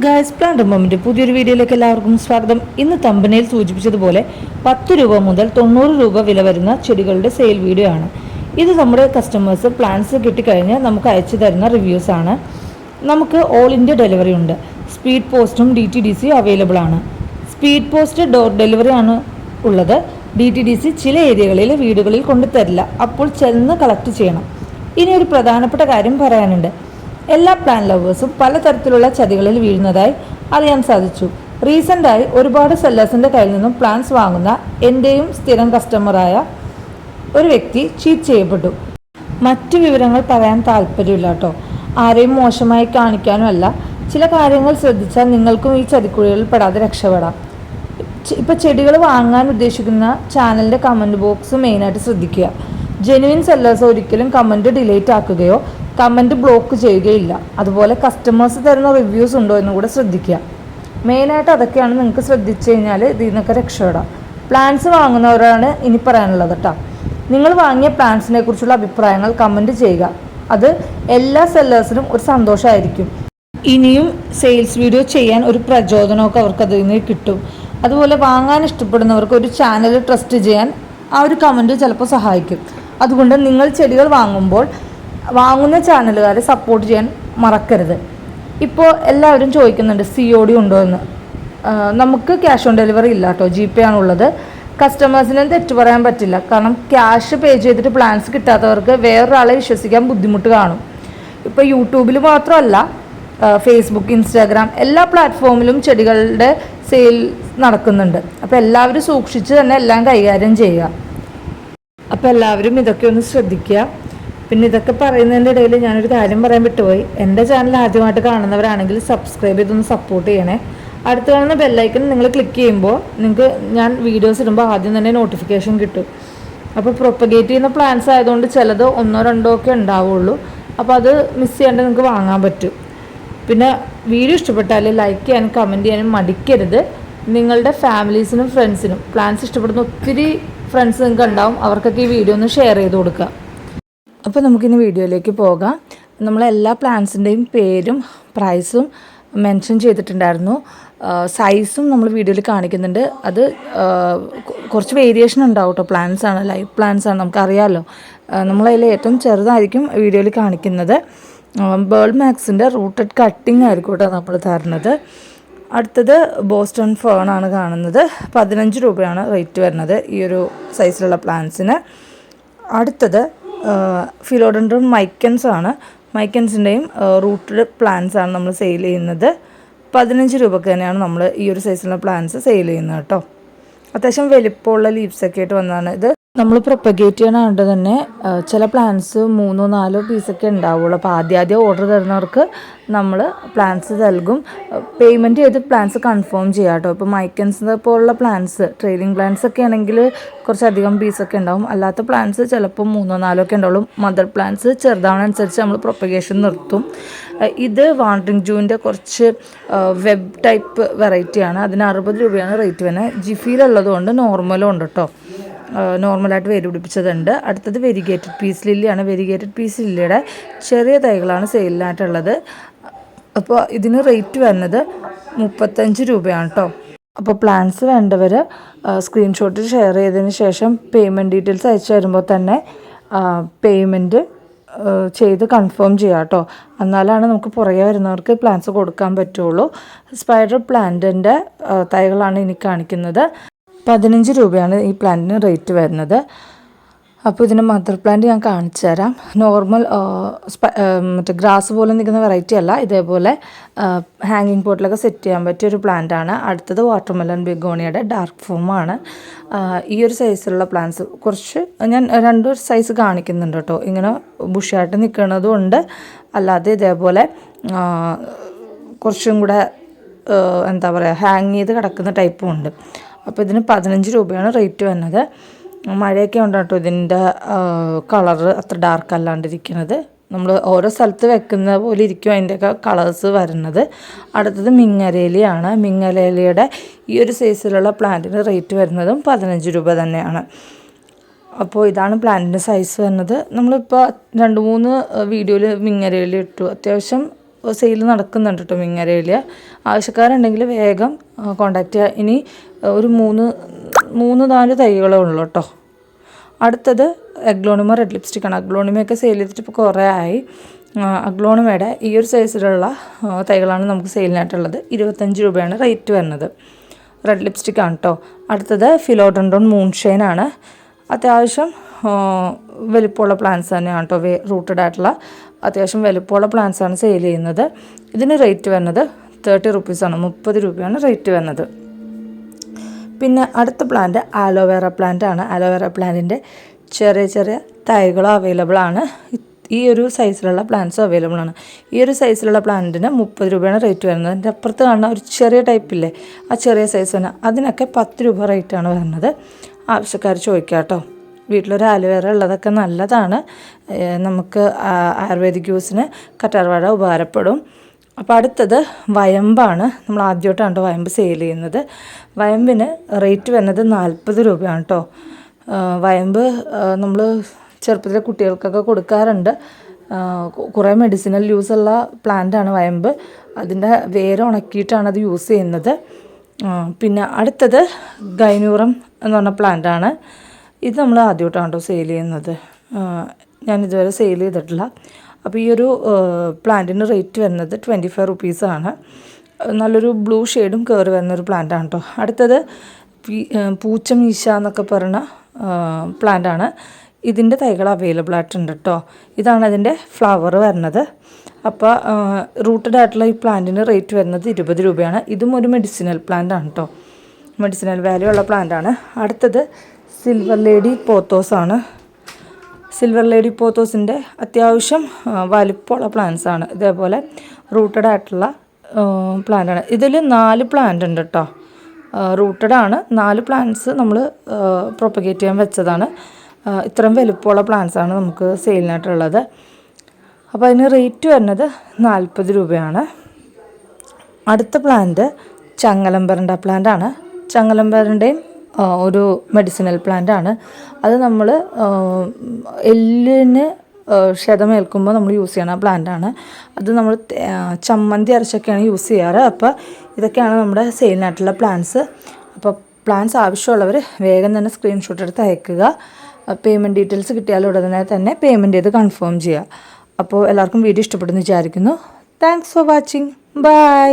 Guys, plant moment പുതിയൊരു വീഡിയോയിലേക്ക് എല്ലാവർക്കും സ്വാഗതം. ഇന്ന് തമ്പനയിൽ സൂചിപ്പിച്ചതുപോലെ 10 രൂപ മുതൽ 90 രൂപ വില വരുന്ന ചെടികളുടെ സെയിൽ വീഡിയോ ആണ്. ഇത് നമ്മുടെ കസ്റ്റമേഴ്സ് പ്ലാന്റ്സ് കിട്ടിക്കഴിഞ്ഞ് നമുക്ക് അയച്ചു തരുന്ന റിവ്യൂസ് ആണ്. നമുക്ക് ഓൾ ഇന്ത്യ ഡെലിവറി ഉണ്ട്. സ്പീഡ് പോസ്റ്റും DTDC അവൈലബിൾ ആണ്. സ്പീഡ് പോസ്റ്റ് ഡോർ ഡെലിവറി ആണ് ഉള്ളത്. DTDC ചില ഏരിയകളിൽ വീടുകളിൽ കൊണ്ടുതരില്ല, അപ്പോൾ ചെന്ന് കളക്ട് ചെയ്യണം. ഇനി ഒരു പ്രധാനപ്പെട്ട കാര്യം പറയാനുണ്ട്. എല്ലാ പ്ലാന്റ് ലവേഴ്സും പലതരത്തിലുള്ള ചതികളിൽ വീഴുന്നതായി അറിയാൻ സാധിച്ചു. റീസെൻ്റായി ഒരുപാട് സെല്ലേഴ്സിൻ്റെ കയ്യിൽ നിന്നും പ്ലാന്റ്സ് വാങ്ങുന്ന എൻ്റെയും സ്ഥിരം കസ്റ്റമറായ ഒരു വ്യക്തി ചീറ്റ് ചെയ്യപ്പെട്ടു. മറ്റു വിവരങ്ങൾ പറയാൻ താല്പര്യമില്ല കേട്ടോ. ആരെയും മോശമായി കാണിക്കാനുമല്ല. ചില കാര്യങ്ങൾ ശ്രദ്ധിച്ചാൽ നിങ്ങൾക്കും ഈ ചതിക്കുഴികളിൽ പെടാതെ രക്ഷപ്പെടാം. ഇപ്പോൾ ചെടികൾ വാങ്ങാൻ ഉദ്ദേശിക്കുന്ന ചാനലിൻ്റെ കമൻറ്റ് ബോക്സ് മെയിനായിട്ട് ശ്രദ്ധിക്കുക. ജെനുവിൻ സെല്ലേഴ്സ് ഒരിക്കലും കമൻറ്റ് ഡിലീറ്റ് ആക്കുകയോ കമൻറ്റ് ബ്ലോക്ക് ചെയ്യുകയില്ല. അതുപോലെ കസ്റ്റമേഴ്സ് തരുന്ന റിവ്യൂസ് ഉണ്ടോ എന്നും കൂടെ ശ്രദ്ധിക്കുക. മെയിനായിട്ട് അതൊക്കെയാണ്. നിങ്ങൾക്ക് ശ്രദ്ധിച്ചു കഴിഞ്ഞാൽ ഇതിൽ നിന്നൊക്കെ രക്ഷപ്പെടാം. പ്ലാന്റ്സ് വാങ്ങുന്നവരാണ് ഇനി പറയാനുള്ളത് കേട്ടോ. നിങ്ങൾ വാങ്ങിയ പ്ലാന്റ്സിനെ കുറിച്ചുള്ള അഭിപ്രായങ്ങൾ കമൻറ്റ് ചെയ്യുക. അത് എല്ലാ സെല്ലേഴ്സിനും ഒരു സന്തോഷമായിരിക്കും. ഇനിയും സെയിൽസ് വീഡിയോ ചെയ്യാൻ ഒരു പ്രചോദനമൊക്കെ അവർക്ക് അതിൽ നിന്ന് കിട്ടും. അതുപോലെ വാങ്ങാൻ ഇഷ്ടപ്പെടുന്നവർക്ക് ഒരു ചാനൽ ട്രസ്റ്റ് ചെയ്യാൻ ആ ഒരു കമൻറ്റ് ചിലപ്പോൾ സഹായിക്കും. അതുകൊണ്ട് നിങ്ങൾ ചെടികൾ വാങ്ങുമ്പോൾ വാങ്ങുന്ന ചാനലുകാരെ സപ്പോർട്ട് ചെയ്യാൻ മറക്കരുത്. ഇപ്പോൾ എല്ലാവരും ചോദിക്കുന്നുണ്ട് COD ഉണ്ടോ എന്ന്. നമുക്ക് ക്യാഷ് ഓൺ ഡെലിവറി ഇല്ല കേട്ടോ, GPay ആണുള്ളത്. കസ്റ്റമേഴ്സിനും തെറ്റ് പറയാൻ പറ്റില്ല. കാരണം ക്യാഷ് പേ ചെയ്തിട്ട് പ്ലാൻസ് കിട്ടാത്തവർക്ക് വേറൊരാളെ വിശ്വസിക്കാൻ ബുദ്ധിമുട്ട് കാണും. ഇപ്പോൾ യൂട്യൂബിൽ മാത്രമല്ല, ഫേസ്ബുക്ക്, ഇൻസ്റ്റാഗ്രാം എല്ലാ പ്ലാറ്റ്ഫോമിലും ചെടികളുടെ സെയിൽ നടക്കുന്നുണ്ട്. അപ്പോൾ എല്ലാവരും സൂക്ഷിച്ച് തന്നെ എല്ലാം കൈകാര്യം ചെയ്യുക. അപ്പോൾ എല്ലാവരും ഇതൊക്കെ ഒന്ന് ശ്രദ്ധിക്കുക. പിന്നെ ഇതൊക്കെ പറയുന്നതിൻ്റെ ഇടയിൽ ഞാനൊരു കാര്യം പറയാൻ വിട്ടുപോയി. എൻ്റെ ചാനൽ ആദ്യമായിട്ട് കാണുന്നവരാണെങ്കിൽ സബ്സ്ക്രൈബ് ചെയ്തൊന്ന് സപ്പോർട്ട് ചെയ്യണേ. അടുത്ത് കാണുന്ന ബെല്ലൈക്കൺ നിങ്ങൾ ക്ലിക്ക് ചെയ്യുമ്പോൾ നിങ്ങൾക്ക് ഞാൻ വീഡിയോസ് ഇടുമ്പോൾ ആദ്യം തന്നെ നോട്ടിഫിക്കേഷൻ കിട്ടും. അപ്പോൾ പ്രൊപ്പഗേറ്റ് ചെയ്യുന്ന പ്ലാൻസ് ആയതുകൊണ്ട് ചിലത് 1-2 ഒക്കെ ഉണ്ടാവുള്ളൂ. അപ്പോൾ അത് മിസ് ചെയ്യാണ്ട് നിങ്ങൾക്ക് വാങ്ങാൻ പറ്റും. പിന്നെ വീഡിയോ ഇഷ്ടപ്പെട്ടാൽ ലൈക്ക് ചെയ്യാനും കമൻറ്റ് ചെയ്യാനും മടിക്കരുത്. നിങ്ങളുടെ ഫാമിലീസിനും ഫ്രണ്ട്സിനും പ്ലാൻസ് ഇഷ്ടപ്പെടുന്ന ഒത്തിരി ഫ്രണ്ട്സ് നിങ്ങൾക്ക് ഉണ്ടാവും. അവർക്കൊക്കെ ഈ വീഡിയോ ഒന്ന് ഷെയർ ചെയ്ത് കൊടുക്കുക. അപ്പോൾ നമുക്കിനി വീഡിയോയിലേക്ക് പോകാം. നമ്മളെല്ലാ പ്ലാൻസിൻ്റെയും പേരും പ്രൈസും മെൻഷൻ ചെയ്തിട്ടുണ്ടായിരുന്നു. സൈസും നമ്മൾ വീഡിയോയിൽ കാണിക്കുന്നുണ്ട്. അത് കുറച്ച് വേരിയേഷൻ ഉണ്ടാവും കേട്ടോ. പ്ലാൻസ് ആണ്, ലൈവ് പ്ലാൻസ് ആണ്, നമുക്കറിയാമല്ലോ. നമ്മളതിൽ ഏറ്റവും ചെറുതായിരിക്കും വീഡിയോയിൽ കാണിക്കുന്നത്. ബേൾ മാക്സിൻ്റെ റൂട്ടഡ് കട്ടിങ് ആയിരിക്കും കേട്ടോ നമ്മൾ തരുന്നത്. അടുത്തത് ബോസ്റ്റൺ ഫേൺ ആണ് കാണുന്നത്. 15 രൂപയാണ് റേറ്റ് വരുന്നത് ഈ ഒരു സൈസിലുള്ള പ്ലാന്റ്സിന്. അടുത്തത് ഫിലോഡൻഡ്രം മൈക്കൻസ് ആണ്. മൈക്കൻസിൻ്റെയും റൂട്ടഡ് പ്ലാന്റ്സ് ആണ് നമ്മൾ സെയിൽ ചെയ്യുന്നത്. 15 രൂപക്ക് തന്നെയാണ് നമ്മൾ ഈ ഒരു സൈസിലുള്ള പ്ലാന്റ്സ് സെയിൽ ചെയ്യുന്നത് കേട്ടോ. അത്യാവശ്യം വലിപ്പമുള്ള ലീവ്സൊക്കെ ആയിട്ട് വന്നതാണ് ഇത്. നമ്മൾ പ്രൊപ്പഗേറ്റ് ചെയ്യാനായിട്ട് തന്നെ ചില പ്ലാന്റ്സ് 3-4 പീസൊക്കെ ഉണ്ടാവുള്ളൂ. അപ്പോൾ ആദ്യം ഓർഡർ തരുന്നവർക്ക് നമ്മൾ പ്ലാന്റ്സ് നൽകും. പേയ്മെൻറ്റ് ചെയ്ത് പ്ലാന്റ്സ് കൺഫേം ചെയ്യാം കേട്ടോ. ഇപ്പോൾ മൈക്കൻസ് പോലുള്ള പ്ലാന്റ്സ്, ട്രെയിലിംഗ് പ്ലാന്റ്സ് ഒക്കെ ആണെങ്കിൽ കുറച്ചധികം പീസൊക്കെ ഉണ്ടാവും. അല്ലാത്ത പ്ലാന്റ്സ് ചിലപ്പോൾ 3-4 ഒക്കെ ഉണ്ടാവുള്ളൂ. മദർ പ്ലാന്റ്സ് ചെറുതാവണനുസരിച്ച് നമ്മൾ പ്രൊപ്പഗേഷൻ നിർത്തും. ഇത് വാണ്ടറിങ് ജൂവിൻ്റെ കുറച്ച് വെബ് ടൈപ്പ് വെറൈറ്റിയാണ്. അതിന് 60 രൂപയാണ് റേറ്റ് വരുന്നത്. ജിഫിയിലുള്ളത് കൊണ്ട് നോർമലും ഉണ്ട് കേട്ടോ. നോർമലായിട്ട് വേര് പിടിപ്പിച്ചതുണ്ട്. അടുത്തത് വെരിഗേറ്റഡ് പീസ് ലില്ലിയാണ്. വെരിഗേറ്റഡ് പീസ് ലില്ലിയുടെ ചെറിയ തൈകളാണ് സെയിലിനായിട്ടുള്ളത്. അപ്പോൾ ഇതിന് റേറ്റ് വരുന്നത് 35 രൂപയാണ് കേട്ടോ. അപ്പോൾ പ്ലാൻസ് വേണ്ടവർ സ്ക്രീൻഷോട്ട് ഷെയർ ചെയ്തതിന് ശേഷം പേയ്മെൻറ്റ് ഡീറ്റെയിൽസ് അയച്ചു തരുമ്പോൾ തന്നെ പേയ്മെൻറ്റ് ചെയ്ത് കൺഫേം ചെയ്യാം കേട്ടോ. എന്നാലാണ് നമുക്ക് പുറകെ വരുന്നവർക്ക് പ്ലാൻസ് കൊടുക്കാൻ പറ്റുള്ളൂ. സ്പൈഡർ പ്ലാന്റിൻ്റെ തൈകളാണ് ഇനി കാണിക്കുന്നത്. 15 രൂപയാണ് ഈ പ്ലാന്റിന് റേറ്റ് വരുന്നത്. അപ്പോൾ ഇതിൻ്റെ മദർ പ്ലാന്റ് ഞാൻ കാണിച്ചു തരാം. നോർമൽ മറ്റേ ഗ്രാസ് പോലെ നിൽക്കുന്ന വെറൈറ്റി അല്ല. ഇതേപോലെ ഹാങ്ങിങ് പോട്ടിലൊക്കെ സെറ്റ് ചെയ്യാൻ പറ്റിയ ഒരു പ്ലാന്റാണ്. അടുത്തത് വാട്ടർമെലൺ ബിഗോണിയുടെ ഡാർക്ക് ഫോമാണ്. ഈ ഒരു സൈസിലുള്ള പ്ലാന്റ്സ് കുറച്ച് ഞാൻ 2 സൈസ് കാണിക്കുന്നുണ്ട് കേട്ടോ. ഇങ്ങനെ ബുഷായിട്ട് നിൽക്കുന്നതും ഉണ്ട്, അല്ലാതെ ഇതേപോലെ കുറച്ചും കൂടെ എന്താ പറയുക, ഹാങ് ചെയ്ത് കിടക്കുന്ന ടൈപ്പും ഉണ്ട്. അപ്പോൾ ഇതിന് 15 രൂപയാണ് റേറ്റ് വരുന്നത്. മഴയൊക്കെ ഉണ്ട് കേട്ടോ. ഇതിൻ്റെ കളറ് അത്ര ഡാർക്ക് അല്ലാണ്ടിരിക്കുന്നത്. നമ്മൾ ഓരോ സ്ഥലത്ത് വെക്കുന്ന പോലെ ഇരിക്കും അതിൻ്റെയൊക്കെ കളേഴ്സ് വരുന്നത്. അടുത്തത് മിങ്ങലേലിയാണ്. മിങ്ങലേലിയുടെ ഈ ഒരു സൈസിലുള്ള പ്ലാന്റിന് റേറ്റ് വരുന്നതും 15 രൂപ തന്നെയാണ്. അപ്പോൾ ഇതാണ് പ്ലാന്റിൻ്റെ സൈസ് വരുന്നത്. നമ്മളിപ്പോൾ 2-3 വീഡിയോയിൽ മിങ്ങലേലി ഇട്ടു. അത്യാവശ്യം സെയിൽ നടക്കുന്നുണ്ട് കേട്ടോ മിങ്ങരയിൽ. ആവശ്യക്കാരുണ്ടെങ്കിൽ വേഗം കോൺടാക്റ്റ് ചെയ്യുക. ഇനി ഒരു 3-4 തൈകളേ ഉള്ളൂ കേട്ടോ. അടുത്തത് അഗ്ലോണിമ റെഡ് ലിപ്സ്റ്റിക്കാണ്. അഗ്ലോണിമയൊക്കെ സെയിൽ ചെയ്തിട്ട് ഇപ്പോൾ കുറേ ആയി. അഗ്ലോണിമയുടെ ഈ ഒരു സൈസിലുള്ള തൈകളാണ് നമുക്ക് സെയിലിനായിട്ടുള്ളത്. 25 രൂപയാണ് റേറ്റ് വരുന്നത്. റെഡ് ലിപ്സ്റ്റിക്കാണ് കേട്ടോ. അടുത്തത് ഫിലോഡൻഡ്രോൺ മൂൺഷൈനാണ്. അത്യാവശ്യം വലിപ്പമുള്ള പ്ലാന്റ്സ് തന്നെയാണ് കേട്ടോ. റൂട്ടഡ് ആയിട്ടുള്ള അത്യാവശ്യം വലിപ്പമുള്ള പ്ലാന്റ്സാണ് സെയിൽ ചെയ്യുന്നത്. ഇതിന് റേറ്റ് വരുന്നത് 30 റുപ്പീസാണ്. 30 രൂപയാണ് റേറ്റ് വരുന്നത്. പിന്നെ അടുത്ത പ്ലാന്റ് ആലോവേറ പ്ലാന്റ് ആണ്. ആലോവേറ പ്ലാന്റിൻ്റെ ചെറിയ തൈകളും അവൈലബിൾ ആണ്. ഈ ഒരു സൈസിലുള്ള പ്ലാന്റ്സും അവൈലബിൾ ആണ്. ഈ ഒരു സൈസിലുള്ള പ്ലാന്റിന് 30 രൂപയാണ് റേറ്റ് വരുന്നത്. അതിൻ്റെ അപ്പുറത്ത് കാണുന്ന ഒരു ചെറിയ ടൈപ്പില്ലേ, ആ ചെറിയ സൈസ് തന്നെ, അതിനൊക്കെ 10 രൂപ റേറ്റാണ് വരുന്നത്. ആവശ്യക്കാർ ചോദിക്കുക കേട്ടോ. വീട്ടിലൊരു ആലോവേറ ഉള്ളതൊക്കെ നല്ലതാണ്. നമുക്ക് ആയുർവേദിക് യൂസിന് കറ്റാർവാഴ ഉപകാരപ്പെടും. അപ്പോൾ അടുത്തത് വയമ്പാണ്. നമ്മൾ ആദ്യമായിട്ടാണ് കേട്ടോ വയമ്പ് സെയിൽ ചെയ്യുന്നത്. വയമ്പിന് റേറ്റ് വരുന്നത് 40 രൂപയാണ് കേട്ടോ. വയമ്പ് നമ്മൾ ചെറുപ്പത്തിലെ കുട്ടികൾക്കൊക്കെ കൊടുക്കാറുണ്ട്. കുറേ മെഡിസിനൽ യൂസുള്ള പ്ലാന്റാണ് വയമ്പ്. അതിൻ്റെ വേര് ഉണക്കിയിട്ടാണ് അത് യൂസ് ചെയ്യുന്നത്. പിന്നെ അടുത്തത് ഗൈനൂറം എന്ന് പറഞ്ഞ പ്ലാന്റാണ്. ഇത് നമ്മൾ ആദ്യമായിട്ടാണ് കേട്ടോ സെയിൽ ചെയ്യുന്നത്. ഞാനിതുവരെ സെയിൽ ചെയ്തിട്ടില്ല. അപ്പോൾ ഈ ഒരു പ്ലാന്റിന് റേറ്റ് വരുന്നത് 25 റുപ്പീസാണ്. നല്ലൊരു ബ്ലൂ ഷെയ്ഡും കയറി വരുന്നൊരു പ്ലാന്റാണ് കേട്ടോ. അടുത്തത് പൂച്ചമീശ എന്നൊക്കെ പറയുന്ന പ്ലാന്റാണ്. ഇതിൻ്റെ തൈകൾ അവൈലബിൾ ആയിട്ടുണ്ട് കേട്ടോ. ഇതാണ് അതിൻ്റെ ഫ്ലവർ വരുന്നത്. അപ്പോൾ റൂട്ടഡ് ആയിട്ടുള്ള ഈ പ്ലാന്റിന് റേറ്റ് വരുന്നത് 20 രൂപയാണ്. ഇതും ഒരു മെഡിസിനൽ പ്ലാന്റ് ആണ് കേട്ടോ. മെഡിസിനൽ വാല്യൂ ഉള്ള പ്ലാന്റ് ആണ്. അടുത്തത് സിൽവർ ലേഡി പോത്തോസാണ്. സിൽവർ ലേഡി പോത്തോസിൻ്റെ അത്യാവശ്യം വലിപ്പമുള്ള പ്ലാന്റ്സ് ആണ്. ഇതേപോലെ റൂട്ടഡ് ആയിട്ടുള്ള പ്ലാന്റാണ്. ഇതിൽ 4 പ്ലാന്റ് ഉണ്ട് കേട്ടോ. റൂട്ടഡ് ആണ്. 4 പ്ലാന്റ്സ് നമ്മൾ പ്രൊപ്പഗേറ്റ് ചെയ്യാൻ വെച്ചതാണ്. ഇത്രയും വലുപ്പമുള്ള പ്ലാന്റ്സാണ് നമുക്ക് സെയിലിനായിട്ടുള്ളത്. അപ്പോൾ അതിന് റേറ്റ് വരുന്നത് 40 രൂപയാണ്. അടുത്ത പ്ലാന്റ് ചങ്ങലംബരണ്ട പ്ലാന്റാണ്. ചങ്ങലംബരണ്ടയും ഒരു മെഡിസിനൽ പ്ലാന്റാണ്. അത് നമ്മൾ എല്ലിന് ക്ഷതമേൽക്കുമ്പോൾ നമ്മൾ യൂസ് ചെയ്യണ പ്ലാന്റാണ്. അത് നമ്മൾ ചമ്മന്തി അരച്ചൊക്കെയാണ് യൂസ് ചെയ്യാറ്. അപ്പോൾ ഇതൊക്കെയാണ് നമ്മുടെ സെയിലിനായിട്ടുള്ള പ്ലാന്റ്സ്. അപ്പോൾ പ്ലാന്റ്സ് ആവശ്യമുള്ളവർ വേഗം തന്നെ സ്ക്രീൻഷോട്ട് എടുത്ത് അയക്കുക. പേയ്മെൻറ്റ് ഡീറ്റെയിൽസ് കിട്ടിയാൽ ഉടനെ തന്നെ പേയ്മെൻറ്റ് ചെയ്ത് കൺഫേം ചെയ്യുക. അപ്പോൾ എല്ലാവർക്കും വീഡിയോ ഇഷ്ടപ്പെടുന്നു വിചാരിക്കുന്നു. Thanks for watching. ബൈ.